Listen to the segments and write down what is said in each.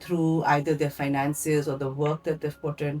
through either their finances or the work that they've put in.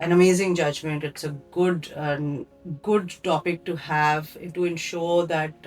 an amazing judgment. It's a good topic to have to ensure that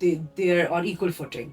they are on equal footing.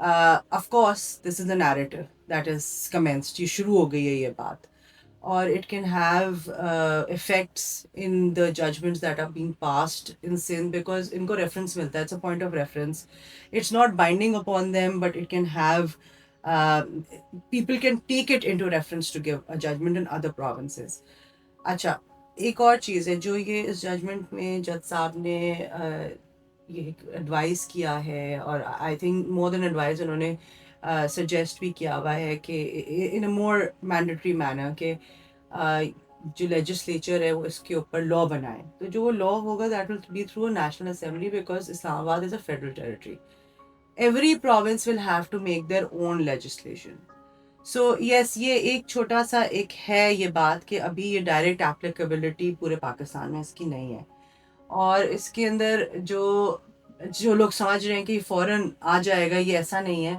Of course this is a narrative that is commenced, یہ شروع ہو گئی ہے یہ بات، اور it can have effects in the judgments that are being passed in sin because ان کو reference ملتا ہے. It's a point of reference. It's not binding upon them, but it can have uh, people can take it into reference to give a judgment in other provinces. اچھا، ایک اور چیز ہے جو یہ اس ججمنٹ میں جج صاحب نے یہ ایڈوائز کیا ہے، اور I think more then advise انہوں نے سجیسٹ بھی کیا ہوا ہے کہ ان اے مور مینڈیٹری مینر کہ جو لیجسلیچر ہے وہ اس کے اوپر لا بنائے. تو جو وہ لا ہوگا that will be through a national assembly because Islamabad is a federal territory. Every province will have to make their own legislation. So yes, یہ ایک چھوٹا سا ایک ہے یہ بات کہ ابھی یہ ڈائریکٹ اپلیکیبلٹی پورے پاکستان میں اس کی نہیں ہے، اور اس کے اندر جو لوگ سمجھ رہے ہیں کہ فوراً آ جائے گا، یہ ایسا نہیں ہے.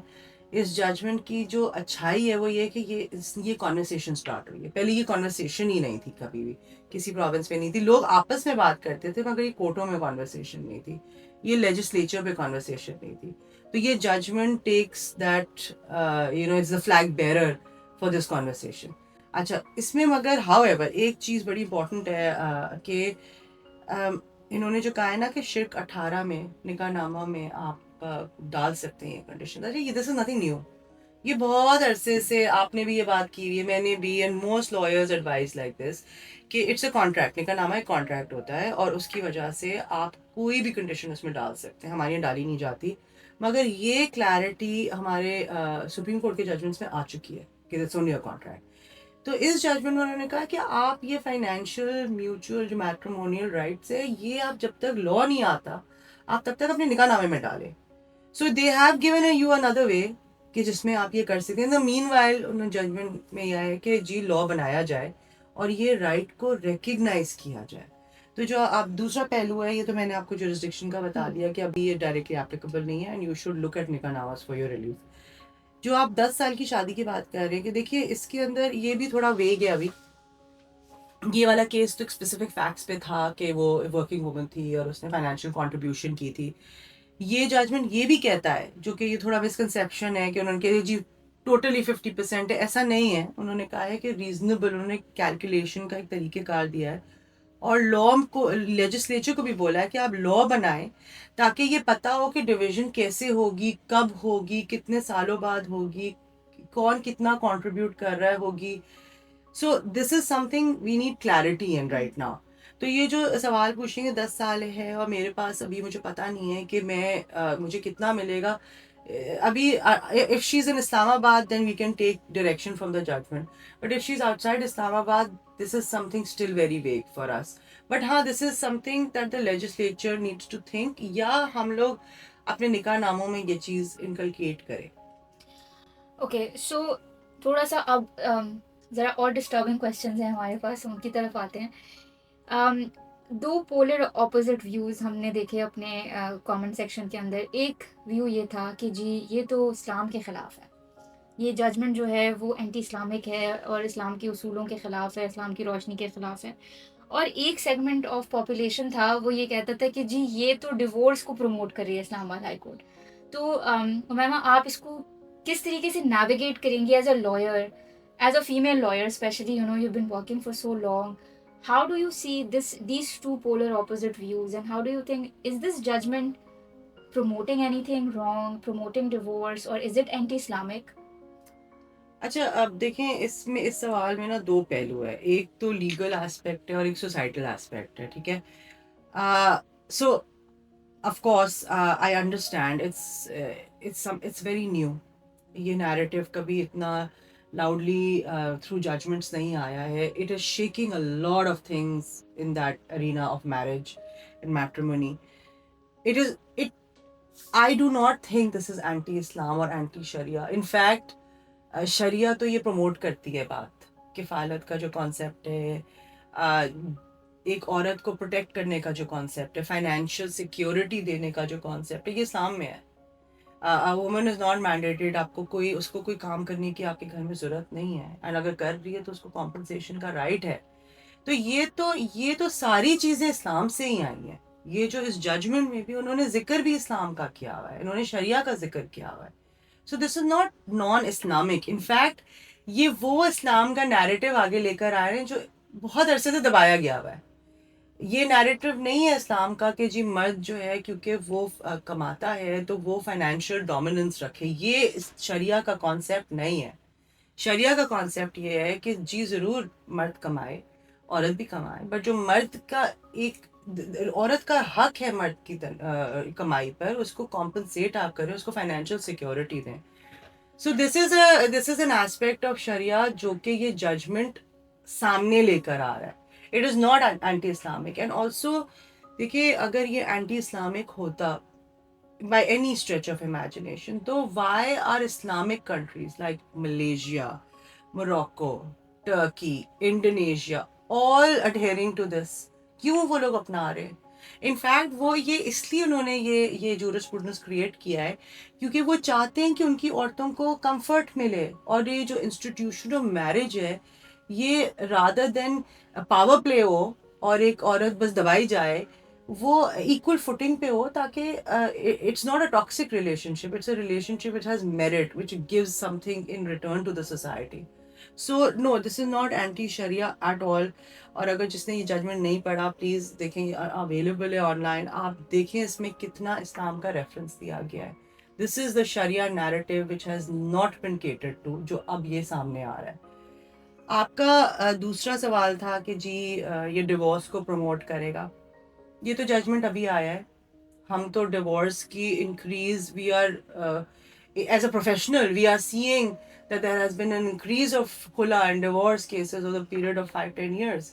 اس ججمنٹ کی جو اچھائی ہے وہ یہ کہ یہ کانورسیشن سٹارٹ ہوئی ہے. پہلے یہ کانورسیشن ہی نہیں تھی، کبھی بھی کسی پروونس میں نہیں تھی. لوگ آپس میں بات کرتے تھے مگر یہ کورٹوں میں کانورسیشن نہیں تھی، یہ لیجسلیچر پہ کانورسیشن نہیں تھی. تو یہ judgment takes that is the flag bearer for this conversation. اچھا، اس میں مگر ہاؤ ایور ایک چیز بڑی امپورٹنٹ ہے کہ انہوں نے جو کہا ہے نا کہ شرک 18 میں نکاح نامہ میں آپ ڈال سکتے ہیں condition. This is nothing new, یہ بہت عرصے سے آپ نے بھی یہ بات کی ہوئی ہے، میں نے بھی، and most lawyers advise like this کہ اٹس اے کانٹریکٹ. نکاح نامہ ایک کانٹریکٹ ہوتا ہے اور اس کی وجہ سے آپ کوئی بھی کنڈیشن اس میں ڈال سکتے ہیں. ہمارے یہاں ڈالی نہیں جاتی، مگر یہ کلیئرٹی ہمارے سپریم کورٹ کے ججمنٹس میں آ چکی ہے کہ اٹس اونلی اے کانٹریکٹ. تو اس ججمنٹ میں انہوں نے کہا کہ آپ یہ فائنینشیل میوچل جو میٹریمونیل رائٹس ہے، یہ آپ جب تک لا نہیں آتا آپ تب تک اپنے نکاح نامے میں ڈالیں. سو دے ہیو گیون یو اندر وے کہ جس میں آپ یہ کر سکتے ہیں. مین وائل انہوں نے ججمنٹ میں یہ ہے کہ جی لا بنایا جائے اور یہ رائٹ کو ریکگنائز کیا جائے. تو جو آپ دوسرا پہلو ہے، یہ تو میں نے آپ کو جورسڈکشن کا بتا دیا کہ ابھی یہ ڈائریکٹلی اپلیکیبل نہیں ہے and you should look at نکاح ناماز فار یور ریلیف. جو آپ 10 سال کی شادی کی بات کر رہے ہیں کہ دیکھیے اس کے اندر یہ بھی تھوڑا ویگ ہے. ابھی یہ والا کیس تو ایک اسپیسیفک فیکٹس پہ تھا کہ وہ ورکنگ وومن تھی اور اس نے فائنینشیل کنٹریبیوشن کی تھی. یہ ججمنٹ یہ بھی کہتا ہے، جو کہ یہ تھوڑا مسکنسیپشن ہے کہ انہوں نے کہا جی ٹوٹلی 50% ہے، ایسا نہیں ہے. انہوں نے کہا ہے کہ ریزنیبل، انہوں نے کیلکولیشن کا ایک طریقہ کار دیا ہے، اور لا کو لیجسلیچر کو بھی بولا ہے کہ آپ لا بنائیں تاکہ یہ پتہ ہو کہ ڈویژن کیسے ہوگی، کب ہوگی، کتنے سالوں بعد ہوگی، کون کتنا کنٹریبیوٹ کر رہا ہے ہوگی. So this is something we need clarity in right now. تو یہ جو سوال پوچھیں گے 10 سال ہے اور میرے پاس ابھی مجھے پتہ نہیں ہے کہ میں مجھے کتنا ملے گا. ابھی if she's in Islam Abad then we can take direction from the judgment, but if she's outside Islam Abad this is something still very vague for us. But ہاں this is something that the legislature needs to think، یا ہم لوگ اپنے نکاح ناموں میں یہ چیز انکلکیٹ کریں. اوکے، سو تھوڑا سا اب ذرا اور ڈسٹربنگ کویشچنز ہیں ہمارے پاس، ان کی طرف آتے ہیں. دو پولر اپوزٹ ویوز ہم نے دیکھے اپنے کامنٹ سیکشن کے اندر. ایک ویو یہ تھا کہ جی یہ تو اسلام کے خلاف ہے، یہ ججمنٹ جو ہے وہ اینٹی اسلامک ہے اور اسلام کے اصولوں کے خلاف ہے، اسلام کی روشنی کے خلاف ہے. اور ایک سیگمنٹ آف پاپولیشن تھا وہ یہ کہتا تھا کہ جی یہ تو ڈیورس کو پروموٹ کر رہی ہے اسلام آباد ہائی کورٹ. تو امیمہ آپ اس کو کس طریقے سے نیویگیٹ کریں گی as a lawyer, as a female lawyer especially, you been working for so long. How do you see these two polar opposite views and how do you think is this judgment promoting anything wrong, promoting divorce, or is it anti-Islamic? اچھا، اب دیکھیں اس میں اس سوال میں نا دو پہلو ہے، ایک تو لیگل ایسپیکٹ ہے اور ایک سوسائٹل ایسپیکٹ ہے. ٹھیک ہے، so of course I understand it's very new. یہ نیریٹو کبھی اتنا لاؤڈلی تھرو ججمنٹس نہیں آیا ہے. It is shaking a lot of things in that arena of marriage and matrimony. It is it I do not think this is anti Islam or anti Shariah. In fact شریعہ تو یہ promote کرتی ہے بات، کفالت کا جو concept ہے، ایک عورت کو پروٹیکٹ کرنے کا جو کانسیپٹ ہے، فائنینشیل سیکیورٹی دینے کا جو کانسیپٹ ہے، یہ اسلام میں ہے. وومن از ناٹ مینڈیٹڈ، آپ کو اس کو کوئی کام کرنے کی آپ کے گھر میں ضرورت نہیں ہے، اینڈ اگر کر رہی ہے تو اس کو کمپنسیشن کا رائٹ ہے. تو یہ تو ساری چیزیں اسلام سے ہی آئی ہیں. یہ جو اس ججمنٹ میں بھی انہوں نے ذکر بھی اسلام کا کیا ہوا ہے، انہوں نے شریعہ کا ذکر کیا ہوا ہے. So this is not non Islamic. In fact یہ وہ اسلام کا نیریٹو آگے لے کر آ رہے ہیں جو بہت عرصے سے دبایا گیا ہوا ہے. یہ نیریٹو نہیں ہے اسلام کا کہ جی مرد جو ہے کیونکہ وہ کماتا ہے تو وہ فائنینشیل ڈومیننس رکھے. یہ شریعہ کا کانسیپٹ نہیں ہے. شریعہ کا کانسیپٹ یہ ہے کہ جی ضرور مرد کمائے، عورت بھی کمائے، بٹ جو مرد کا ایک عورت کا حق ہے مرد کی کمائی پر، اس کو کمپنسیٹ آپ کریں، اس کو فائنینشیل سیکورٹی دیں. سو this is an aspect of شریعہ جو کہ یہ ججمنٹ سامنے لے کر آ رہا ہے. It is not anti Islamic. And also دیکھیے اگر یہ اینٹی اسلامک ہوتا by any stretch of imagination, تو why are Islamic countries like Malaysia, Morocco, Turkey, Indonesia all adhering to this? کیوں وہ لوگ اپنا رہے ہیں؟ ان فیکٹ وہ یہ اس لیے انہوں نے یہ جورسپروڈنس کریٹ کیا ہے کیونکہ وہ چاہتے ہیں کہ ان کی عورتوں کو کمفرٹ ملے. اور یہ جو انسٹیٹیوشن آف میرج ہے یہ رادر دین پاور پلے ہو اور ایک عورت بس دبائی جائے، وہ ایکول فوٹنگ پہ ہو تاکہ it's not a toxic relationship, it's a relationship which has merit which gives something in return to the society. So no this is not anti sharia at all. اور اگر جس نے یہ judgment نہیں پڑھا please دیکھیں، available ہے on line, آپ دیکھیں اس میں کتنا اسلام کا ریفرنس دیا گیا ہے. This is the sharia narrative which has not been catered to, جو اب یہ سامنے آ رہا ہے. آپ کا دوسرا سوال تھا کہ جی یہ ڈیورس کو پروموٹ کرے گا. یہ تو ججمنٹ ابھی آیا ہے. ہم تو ڈیورس کی increase we are as a professional we are seeing that there has been an increase of khula and divorce cases over the period of 5-10 years.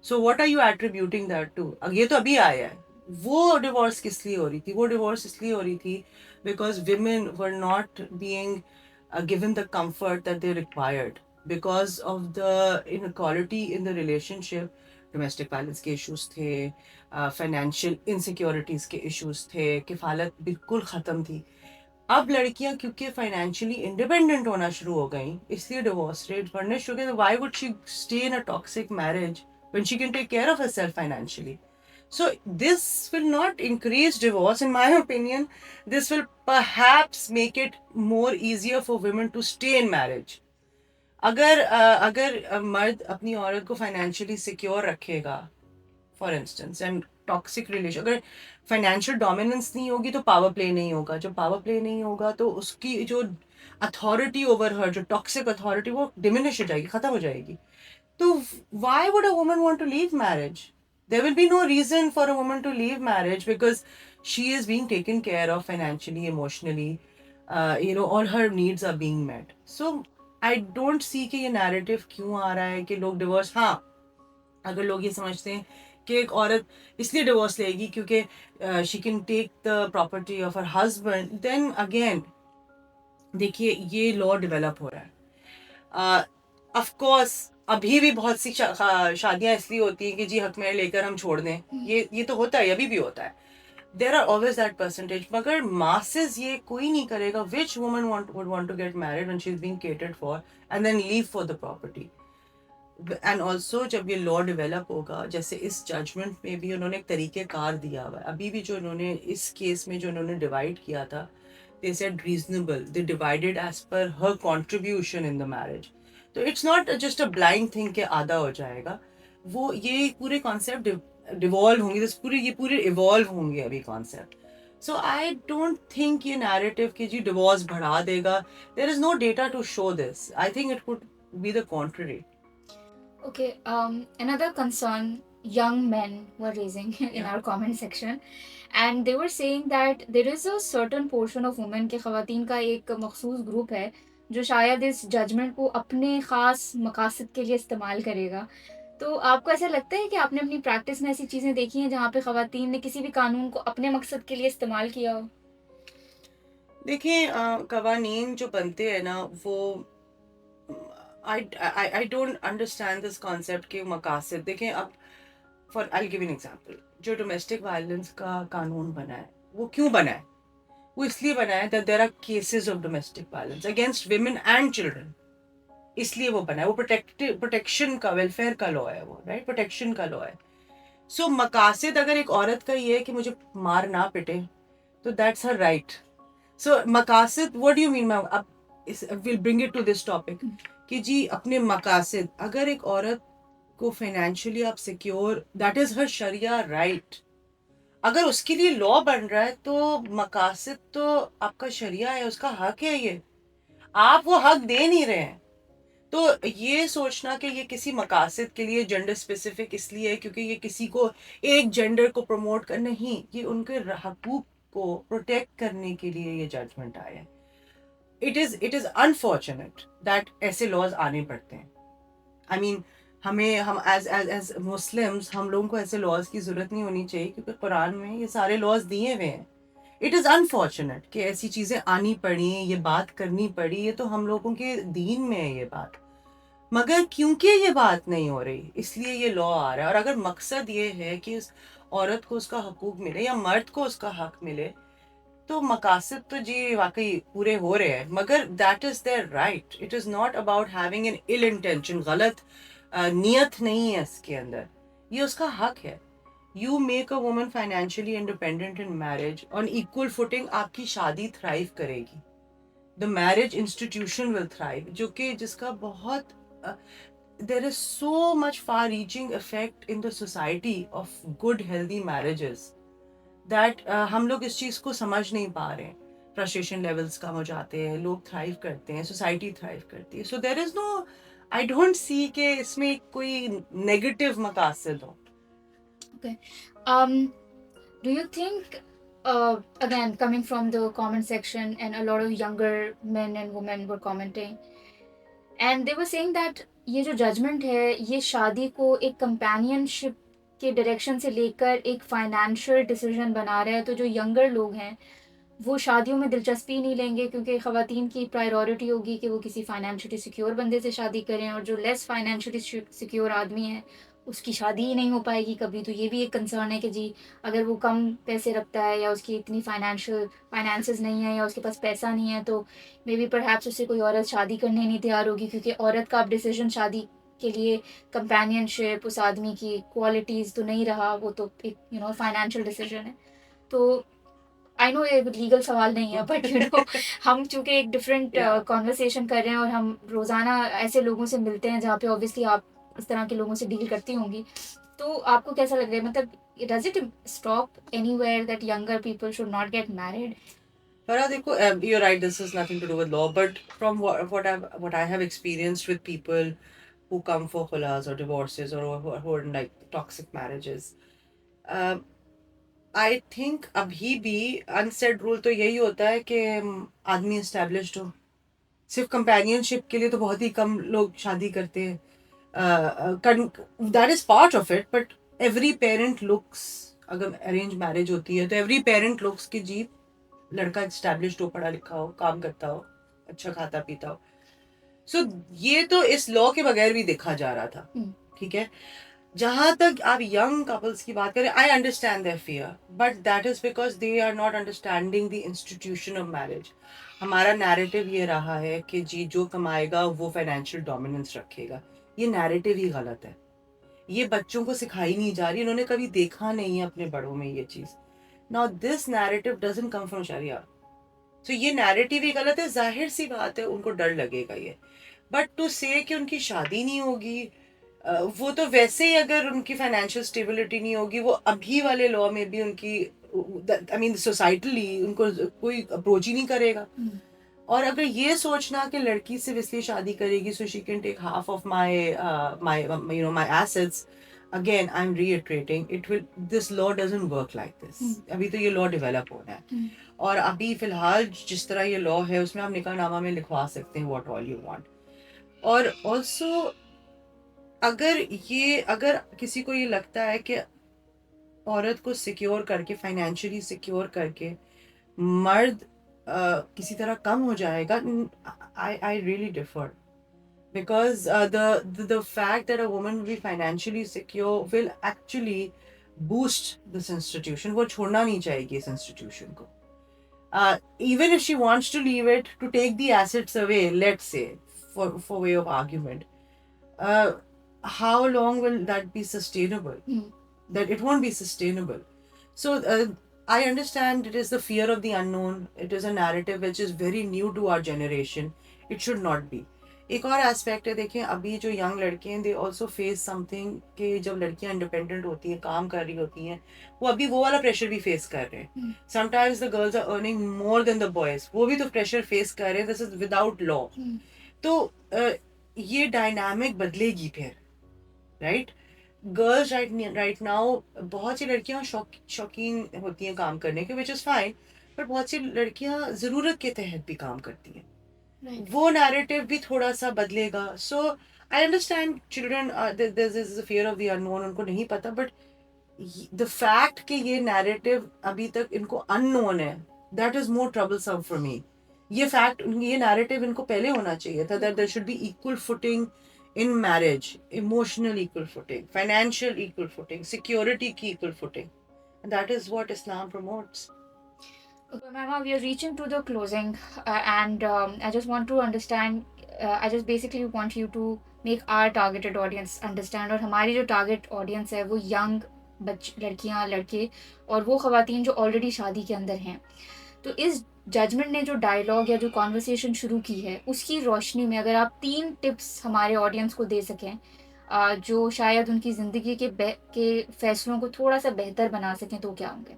So what are you attributing that to? یہ تو ابھی آیا ہے. وہ divorce کس لیے ہو رہی تھی؟ وہ ڈیورس اس لیے ہو رہی تھی because women were not being given the comfort that they required because of the inequality in the relationship. Domestic violence کے ایشوز تھے، فائنینشیل انسیکیورٹیز کے ایشوز تھے، کفالت بالکل ختم تھی. اب لڑکیاں کیونکہ فائنینشلی انڈیپینڈنٹ ہونا شروع ہو گئیں اس لیے ڈیورس ریٹ بڑھنے شروع ہو گئے. Y would she stay in a toxic marriage when she can take care of herself financially? So this will not increase divorce, in my opinion. This will perhaps make it more easier for women to stay in marriage. اگر مرد اپنی عورت کو financially secure رکھے گا for instance, and toxic relation, اگر financial dominance نہیں ہوگی تو پاور پلے نہیں ہوگا. جب پاور پلے نہیں ہوگا تو اس کی جو اتھارٹی اوور ہر، جو ٹاکسک اتھارٹی، وہ ڈمینش ہو جائے گی، ختم ہو جائے گی. تو why would a woman want to leave marriage? There will be no reason for a woman to leave marriage because she is being taken care of financially, emotionally, all her needs are being met. So I don't see کہ یہ narrative کیوں آ رہا ہے کہ لوگ divorce. ہاں اگر لوگ یہ سمجھتے ہیں کہ ایک عورت اس لیے ڈیورس لے گی کیونکہ she can take the property of her husband, then again دیکھیے یہ لا ڈیولپ ہو رہا ہے. آف کورس ابھی بھی بہت سی شادیاں اس لیے ہوتی ہیں کہ جی حق میں لے کر ہم چھوڑ دیں. یہ تو ہوتا ہے، ابھی بھی ہوتا ہے. There are always that percentage. مگر masses یہ کوئی نہیں کرے گا. which woman would want to get married when she is being catered for and then leave for the property? And also جب یہ لا ڈیولپ ہوگا، جیسے اس ججمنٹ میں بھی انہوں نے ایک طریقہ کار دیا ہوا ہے. ابھی بھی جو انہوں نے اس کیس میں جو انہوں نے ڈیوائڈ کیا تھا، they said reasonable, they divided as per her contribution in the marriage. تو it's not just a blind thing کہ آدھا ہو جائے گا. وہ یہ پورے کانسیپٹ ڈیوالو ہوں گے، یہ پورے ایوالو ہوں گے ابھی concept. So I don't think یہ نیریٹو کہ جی ڈیورس بڑھا دے گا. There is no data to show this. I think it could be the country. Okay, another concern young men were raising in Yeah. our comment section, and they were saying that there is a certain portion of women کہ خواتین کا ایک مخصوص group ہے جو شاید اس judgment کو اپنے خاص مقاصد کے لیے استعمال کرے گا. تو آپ کو ایسا لگتا ہے کہ آپ نے اپنی پریکٹس میں ایسی چیزیں دیکھی ہیں جہاں پہ خواتین نے کسی بھی قانون کو اپنے مقصد کے لیے استعمال کیا ہو؟ دیکھیں قوانین جو بنتے ہیں نا وہ I don't understand this concept کہ مقاصد. دیکھیں اب I'll give you an example. جو ڈومیسٹک وائلنس کا قانون بنا ہے وہ کیوں بنا ہے؟ وہ اس لیے بنا ہے that there are cases of domestic violence against women and children. اس لیے وہ بنا ہے. وہ پروٹیکشن کا، ویلفیئر کا لا ہے وہ، رائٹ، پروٹیکشن کا لا ہے. سو مقاصد اگر ایک عورت کا یہ ہے کہ مجھے مار نہ پٹے تو دیٹس ہر رائٹ. سو مقاصد what do you mean ma'am؟ اب we'll bring it to this topic کہ جی اپنے مقاصد، اگر ایک عورت کو فائنینشلی آپ secure, that is her sharia right. اگر اس کے لیے لا بن رہا ہے تو مقاصد تو آپ کا شریعہ ہے، اس کا حق ہے، یہ آپ وہ حق دے نہیں رہے ہیں. تو یہ سوچنا کہ یہ کسی مقاصد کے لیے جینڈر اسپیسیفک اس لیے ہے کیونکہ یہ کسی کو ایک جینڈر کو پروموٹ کر، نہیں، یہ ان کے حقوق کو پروٹیکٹ کرنے کے لیے یہ ججمنٹ آیا ہے. اٹ از انفارچونیٹ دیٹ ایسے لاز آنے پڑتے ہیں. آئی مین ہم ایز مسلمس ہم لوگوں کو ایسے لاز کی ضرورت نہیں ہونی چاہیے کیونکہ قرآن میں یہ سارے لاز دیے ہوئے ہیں. اٹ از انفارچونیٹ کہ ایسی چیزیں آنی پڑی، یہ بات کرنی پڑی، یہ تو ہم لوگوں کے دین میں ہے یہ بات. مگر کیونکہ یہ بات نہیں ہو رہی اس لیے یہ لا آ رہا ہے. اور اگر مقصد یہ ہے کہ اس عورت کو اس کا حقوق ملے یا مرد کو اس کا حق ملے تو مقاصد تو جی واقعی پورے ہو رہے ہیں. مگر that is there right. It is not about having an ill intention. غلط نیت نہیں ہے اس کے اندر، یہ اس کا حق ہے. You make a woman financially independent in marriage on equal footing. آپ کی شادی تھرائیو کرے گی، the marriage institution will thrive, جو کہ جس کا بہت there is so much far reaching effect in the society of good healthy marriages that ہم لوگ اس چیز کو سمجھ نہیں پا رہے ہیں. فرسٹریشن لیولس کم ہو جاتے ہیں، لوگ تھرائیو کرتے ہیں، سوسائٹی تھرائیو کرتی ہے. سو دیر is know, I don't see کہ اس میں کوئی نیگیٹو مقاصد ہو. Okay. Do you think, again, coming from the comment section, and a lot of younger men and women were commenting, and they were saying that یہ جو judgment ہے یہ شادی کو ایک کمپینین شپ کے ڈائریکشن سے لے کر ایک فائنینشیل ڈیسیژن بنا رہا ہے. تو جو ینگر لوگ ہیں وہ شادیوں میں دلچسپی نہیں لیں گے کیونکہ خواتین کی پرائیورٹی ہوگی کہ وہ کسی فائنینشلی سیکیور بندے سے شادی کریں، اور جو لیس فائنینشلی سیکیور آدمی ہے اس کی شادی ہی نہیں ہو پائے گی کبھی. تو یہ بھی ایک کنسرن ہے کہ جی اگر وہ کم پیسے رکھتا ہے یا اس کی اتنی فائنینسز نہیں ہے یا اس کے پاس پیسہ نہیں ہے تو مے بی پرہیپس اس سے کوئی عورت شادی کرنے نہیں تیار ہوگی، کیونکہ عورت کا اب ڈیسیژن شادی کے لیے کمپینین شپ، اس آدمی کی کوالٹیز تو نہیں رہا، وہ تو ایک فائنینشیل ڈیسیژن ہے. تو آئی نو یہ لیگل سوال نہیں ہے بٹ ہم چونکہ ایک ڈفرینٹ کانورسیشن کر رہے ہیں اور ہم روزانہ ایسے لوگوں سے ملتے ہیں جہاں پہ اوبیسلی آپ اس طرح کے لوگوں سے ڈیل کرتی ہوں گی. تو آپ کو کیسا لگ رہا ہے، مطلب does it stop anywhere that younger people should not get married? Farah, دیکھو you're right, this has nothing to do with law, but from what I have experienced with people who come for khulas or divorces or who are in like toxic marriages, I think ابھی بھی unsaid rule تو یہی ہوتا ہے کہ آدمی established ہو. صرف companion شپ کے لیے تو بہت ہی کم لوگ شادی کرتے ہیں. That is part of it, but every parent looks, اگر ارینج میرج ہوتی ہے تو ایوری پیرنٹ لکس کہ جی لڑکا اسٹیبلشڈ ہو، پڑھا لکھا ہو، کام کرتا ہو، اچھا کھاتا پیتا ہو. سو یہ تو اس لا کے بغیر بھی دیکھا جا رہا تھا. ٹھیک ہے، جہاں تک آپ ینگ کپلس کی بات کریں، I understand their fear, but that is because they are not understanding the institution of marriage. ہمارا نیریٹو یہ رہا ہے کہ جی جو کمائے گا وہ فائنینشیل ڈومیننس رکھے گا. یہ نیریٹو ہی غلط ہے، یہ بچوں کو سکھائی نہیں جا رہی، انہوں نے کبھی دیکھا نہیں ہے اپنے بڑوں میں یہ چیز. Now this narrative doesn't come from Sharia. So یہ نیریٹو ہی غلط ہے. ظاہر سی بات ہے ان کو ڈر لگے گا یہ، بٹ ٹو سے کہ ان کی شادی نہیں ہوگی، وہ تو ویسے ہی اگر ان کی فائنینشیل اسٹیبلٹی نہیں ہوگی، وہ ابھی والے لا میں بھی ان کی آئی مین سوسائٹلی ان کو کوئی اپروچ ہی نہیں کرے گا. اور اگر یہ سوچنا کہ لڑکی صرف اس لیے شادی کرے گی so she can take half of my assets, again I am reiterating it will this law doesn't work like this. ابھی تو یہ لا ڈیولپ ہونا ہے، اور ابھی فی الحال جس طرح یہ لا ہے اس میں آپ نکاح نامہ میں لکھوا سکتے ہیں واٹ آل یو وانٹ. اور آلسو اگر کسی کو یہ لگتا ہے کہ عورت کو سیکیور کر کے، فائنینشلی سیکیور کر کے مرد کسی طرح کم ہو جائے گا، I really differ. Because the fact that a woman will be financially secure will actually boost this institution. وہ چھوڑنا نہیں چاہے گی اس انسٹیٹیوشن کو. Even if she wants to leave it to take the assets away, let's say, for way of argument, how long will that be sustainable? That it won't be sustainable. So I understand it is the fear of the unknown. It is a narrative which is very new to our generation. It should not be. ایک اور aspect ہے دیکھیں ابھی جو young لڑکے ہیں they also face something کہ جب لڑکیاں انڈیپینڈنٹ ہوتی ہیں کام کر رہی ہوتی ہیں وہ ابھی وہ والا پریشر بھی فیس کر رہے ہیں. Sometimes the girls are earning more than the boys, وہ بھی تو پریشر فیس کر رہے ہیں. This is without law. تو یہ ڈائنامک بدلے گی پھر, رائٹ. گرلز رائٹ ناؤ بہت سی لڑکیاں شوقین ہوتی ہیں کام کرنے کے, وچ از فائن, پر بہت سی لڑکیاں ضرورت کے تحت بھی کام کرتی ہیں. وہ نیریٹو بھی تھوڑا سا بدلے گا. So I understand children there is fear of the unknown, ان کو نہیں پتا, بٹ دا فیکٹ کہ یہ نیریٹو ابھی تک ان کو ان نون ہے, that is more trouble some for me. یہ فیکٹ یہ نیریٹو ان کو پہلے ہونا چاہیے تھا that there should be equal footing in marriage, emotional equal footing, financial equal footing, security کی equal footing. And that is what Islam promotes. Okay, Mama, we are reaching to the closing, and I just want to understand. I just basically want you to make our targeted audience understand. اور ہماری جو target audience ہے وہ young لڑکیاں لڑکے اور وہ خواتین جو already شادی کے اندر ہیں. تو اس ججمنٹ نے جو ڈائلاگ یا جو کانورسیشن شروع کی ہے اس کی روشنی میں اگر آپ 3 ٹپس ہمارے آڈینس کو دے سکیں جو شاید ان کی زندگی کے فیصلوں کو تھوڑا سا بہتر بنا سکیں تو کیا ہوں گے؟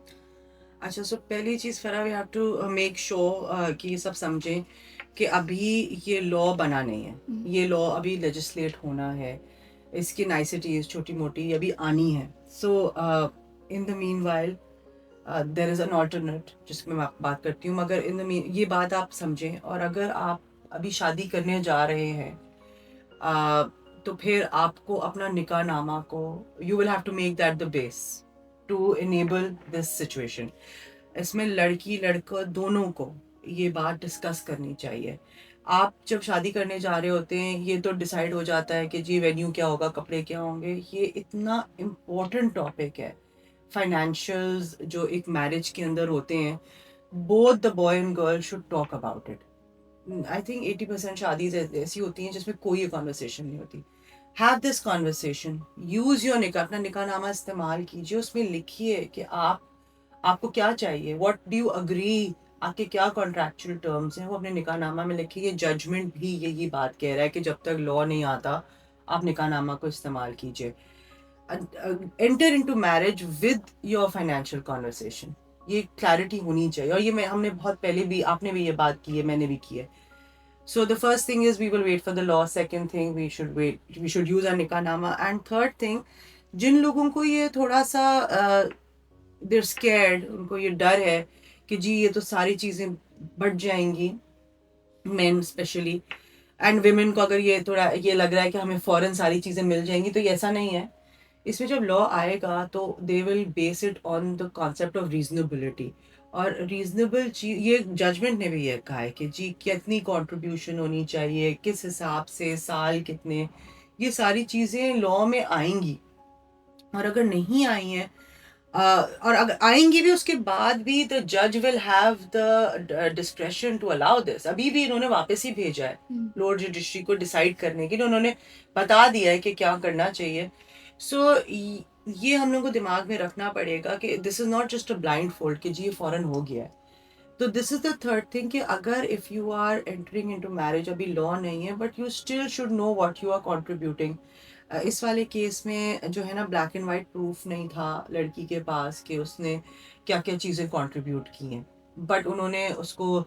اچھا, سو پہلی چیز Farah we have to make sure کہ یہ سب سمجھیں کہ ابھی یہ لا بنا نہیں ہے. یہ لا ابھی لیجسلیٹ ہونا ہے, اس کی نائسٹیز چھوٹی موٹی ابھی آنی ہے. So in the meanwhile there is an alternate جس میں بات کرتی ہوں, مگر ان دا مین یہ بات آپ سمجھیں. اور اگر آپ ابھی شادی کرنے جا رہے ہیں تو پھر آپ کو اپنا نکاح نامہ کو you will have to make that the base to enable this situation. اس میں لڑکی لڑکا دونوں کو یہ بات ڈسکس کرنی چاہیے. آپ جب شادی کرنے جا رہے ہوتے ہیں یہ تو ڈیسائیڈ ہو جاتا ہے کہ جی وینیو کیا ہوگا, کپڑے کیا ہوں گے. یہ اتنا امپورٹنٹ ٹاپک ہے. فائنینشیلز جو ایک میرج کے اندر ہوتے ہیں, both the boy and girl should talk about it. I think 80% شادیز ایسی ہوتی ہیں جس میں کوئی کانورسیشن نہیں ہوتی. Have this conversation, use your نکاح, اپنا نکاح نامہ استعمال کیجیے. اس میں لکھیے کہ آپ کو کیا چاہیے, واٹ ڈو یو اگری, آپ کے کیا کانٹریکچوئل ٹرمز ہیں وہ اپنے نکاح نامہ میں لکھیے. یہ ججمنٹ بھی یہی بات کہہ رہا ہے کہ جب تک لا نہیں آتا آپ نکاح نامہ کو استعمال کیجیے. Enter into marriage with your financial conversation, یہ کلیئرٹی ہونی چاہیے. اور یہ ہم نے بہت پہلے بھی, آپ نے بھی یہ بات کی ہے, میں نے بھی کی ہے. So the first thing is we will wait for the law. Second thing, we should use our nikah nama. And third thing, جن لوگوں کو یہ تھوڑا سا they're scared, ان کو یہ ڈر ہے کہ جی یہ تو ساری چیزیں بڑھ جائیں گی, men especially, and women کو اگر یہ تھوڑا یہ لگ رہا ہے کہ ہمیں فوراً ساری چیزیں مل جائیں گی, تو یہ ایسا نہیں ہے. اس میں جب لا آئے گا تو they will base it on the concept of reasonability. اور ریزنیبل چیز, یہ ججمنٹ نے بھی یہ کہا ہے کہ جی کتنی کنٹریبیوشن ہونی چاہیے, کس حساب سے, سال کتنے, یہ ساری چیزیں لا میں آئیں گی. اور اگر نہیں آئی ہیں اور اگر آئیں گی بھی اس کے بعد بھی the judge will have the discretion to allow this. ابھی بھی انہوں نے واپس ہی بھیجا ہے لورڈ جوڈیشری کو ڈیسائیڈ کرنے کے لیے, انہوں نے بتا دیا ہے کہ کیا کرنا چاہیے. سو یہ ہم لوگوں کو دماغ میں رکھنا پڑے گا کہ this is not just a blindfold کہ جی یہ فوراً ہو گیا ہے. تو دس از دا تھرڈ تھنگ کہ اگر if you are entering into marriage, ابھی لا نہیں ہے but you still should know what you are contributing. اس والے کیس میں جو ہے نا بلیک اینڈ وائٹ پروف نہیں تھا لڑکی کے پاس کہ اس نے کیا کیا چیزیں کنٹریبیوٹ کی ہیں, بٹ انہوں نے اس کو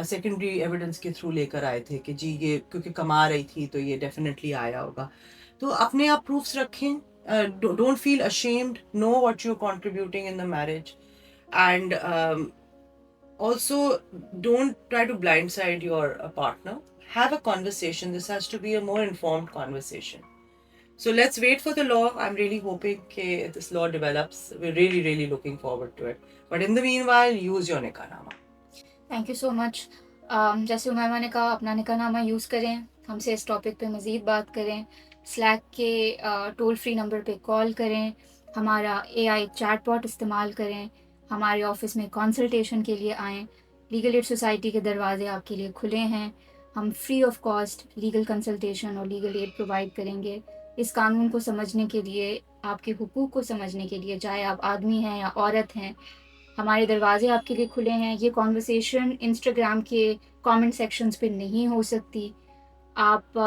سیکنڈری ایویڈنس کے تھرو لے کر آئے تھے کہ جی یہ کیونکہ کما رہی تھی تو یہ ڈیفینیٹلی آیا ہوگا. تو اپنے آپ پروفس رکھیں, don't feel ashamed, know what you're contributing in the marriage, and also don't try to blindside your partner. Have a conversation. This has to be a more informed conversation. So let's wait for the law. I'm really hoping that this law develops. We're really, really looking forward to it. But in the meanwhile, use your nikah nama. Thank you so much. جیسے امیمہ نے کہا اپنا نکاح نامہ use کریں, ہم سے اس topic پہ مزید بات کریں, سلیک کے ٹول فری نمبر پہ کال کریں, ہمارا AI چیٹ باٹ استعمال کریں, ہمارے آفس میں کنسلٹیشن کے لیے آئیں. لیگل ایڈ سوسائٹی کے دروازے آپ کے لیے کھلے ہیں. ہم free of cost legal consultation اور لیگل ایڈ پرووائڈ کریں گے. اس قانون کو سمجھنے کے لیے, آپ کے حقوق کو سمجھنے کے لیے, چاہے آپ آدمی ہیں یا عورت ہیں, ہمارے دروازے آپ کے لیے کھلے ہیں. یہ کانورسیشن انسٹاگرام کے کامنٹ سیکشنز پہ نہیں ہو سکتی. آپ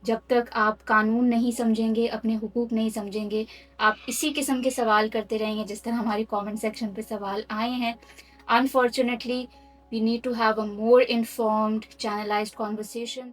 جب تک آپ قانون نہیں سمجھیں گے، اپنے حقوق نہیں سمجھیں گے، آپ اسی قسم کے سوال کرتے رہیں گے جس طرح ہماری کامنٹ سیکشن پہ سوال آئے ہیں. Unfortunately we need to have a more informed channelized conversation.